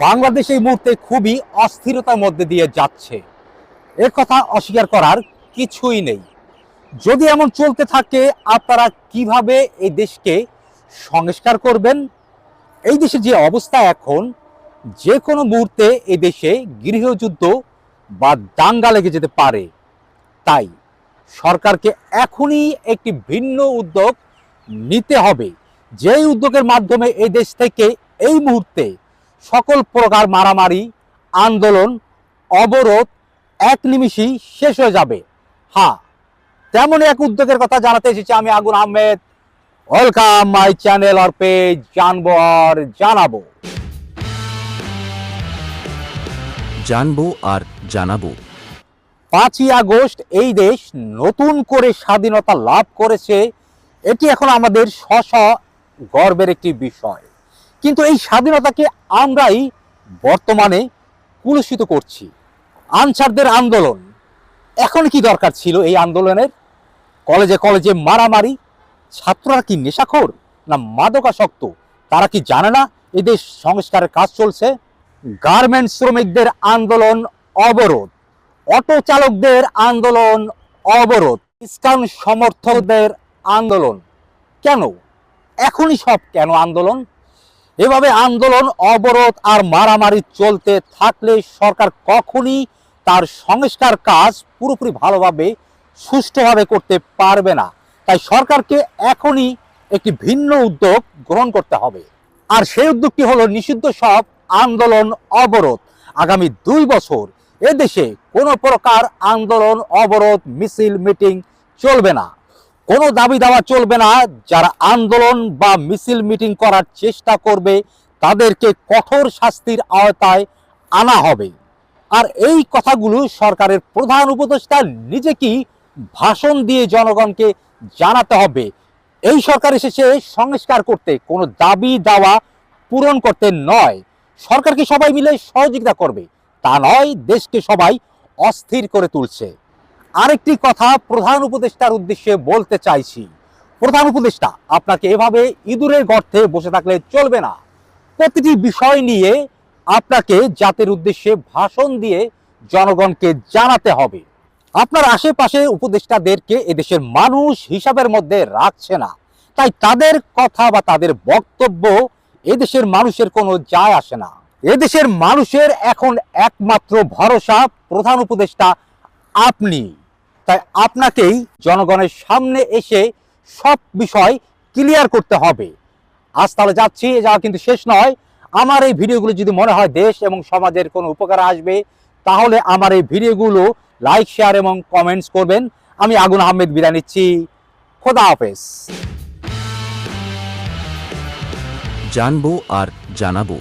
বাংলাদেশ এই মুহূর্তে খুবই অস্থিরতার মধ্যে দিয়ে যাচ্ছে, এর কথা অস্বীকার করার কিছুই নেই। যদি এমন চলতে থাকে, আপনারা কিভাবে এই দেশকে সংস্কার করবেন? এই দেশের যে অবস্থা এখন, যে কোনো মুহূর্তে এই দেশে গৃহযুদ্ধ বা দাঙ্গা লেগে যেতে পারে। তাই সরকারকে এখনই একটি ভিন্ন উদ্যোগ নিতে হবে, যেই উদ্যোগের মাধ্যমে এই দেশ থেকে এই মুহূর্তে সকল প্রকার মারামারি, আন্দোলন, অবরোধ এক নিমিষেই শেষ হয়ে যাবে। হ্যাঁ, তেমনই এক উদ্যোগের কথা জানাতে এসেছি আমি, Agun Ahmed. Welcome my channel আর পেজ, জানবো আর জানাবো। জানবো আর জানাবো। 5ই আগস্ট এই দেশ নতুন করে স্বাধীনতা লাভ করেছে, এটি এখন আমাদের গর্বের একটি বিষয়। কিন্তু এই স্বাধীনতাকে আমরাই বর্তমানে কুলুষিত করছি। আনসারদের আন্দোলন, এখন কি দরকার ছিল এই আন্দোলনের? কলেজে কলেজে মারামারি, ছাত্ররা কি নেশাখোর না মাদকাসক্ত? তারা কি জানে না এই দেশ সংস্কারের কাজ চলছে? গার্মেন্টস শ্রমিকদের আন্দোলন অবরোধ, অটো চালকদের আন্দোলন অবরোধ, ইসলাম সমর্থকদের আন্দোলন, কেন? এখনই সব কেন আন্দোলন? এভাবে আন্দোলন, অবরোধ আর মারামারি চলতে থাকলে সরকার কখনই তার সংস্কার কাজ পুরোপুরি ভালোভাবে সুষ্ঠুভাবে করতে পারবে না। তাই সরকারকে এখনই একটি ভিন্ন উদ্যোগ গ্রহণ করতে হবে। আর সেই উদ্যোগটি হলো নিষিদ্ধ সব আন্দোলন, অবরোধ। আগামী 2 বছর এদেশে কোনো প্রকার আন্দোলন, অবরোধ, মিছিল, মিটিং চলবে না। কোনো দাবি দাওয়া চলবে না। যারা আন্দোলন বা মিছিল মিটিং করার চেষ্টা করবে তাদেরকে কঠোর শাস্তির আওতায় আনা হবে। আর এই কথাগুলো সরকারের প্রধান উপদেষ্টা নিজেকেই ভাষণ দিয়ে জনগণকে জানাতে হবে। এই সরকার এসেছে সংস্কার করতে, কোনো দাবি দাওয়া পূরণ করতে নয়। সরকারকে সবাই মিলে সহযোগিতা করবে, তা নয় দেশকে সবাই অস্থির করে তুলছে। আরেকটি কথা প্রধান উপদেষ্টার উদ্দেশ্যে বলতে চাইছি। প্রধান উপদেষ্টা, আপনাকে এভাবে ইঁদুরের গর্তে বসে থাকলে চলবে না। প্রতিটি বিষয় নিয়ে আপনাকে জাতির উদ্দেশ্যে ভাষণ দিয়ে জনগণকে জানাতে হবে। আপনার আশেপাশে উপদেষ্টাদেরকে এদেশের মানুষ হিসাবের মধ্যে রাখছে না, তাই তাদের কথা বা তাদের বক্তব্য এদেশের মানুষের কোনো যায় আসে না। এদেশের মানুষের এখন একমাত্র ভরসা প্রধান উপদেষ্টা আপনি। তাই আপনাকেই জনগণের সামনে এসে সব বিষয় ক্লিয়ার করতে হবে। আজ তাহলে যাচ্ছি, যাওয়া কিন্তু শেষ নয়। আমার এই ভিডিওগুলো যদি মনে হয় দেশ এবং সমাজের কোনো উপকার আসবে, তাহলে আমার এই ভিডিওগুলো লাইক, শেয়ার এবং কমেন্টস করবেন। আমি আগুন আহমেদ বিদায় নিচ্ছি। খোদা হাফেজ। জানবো আর জানাবো।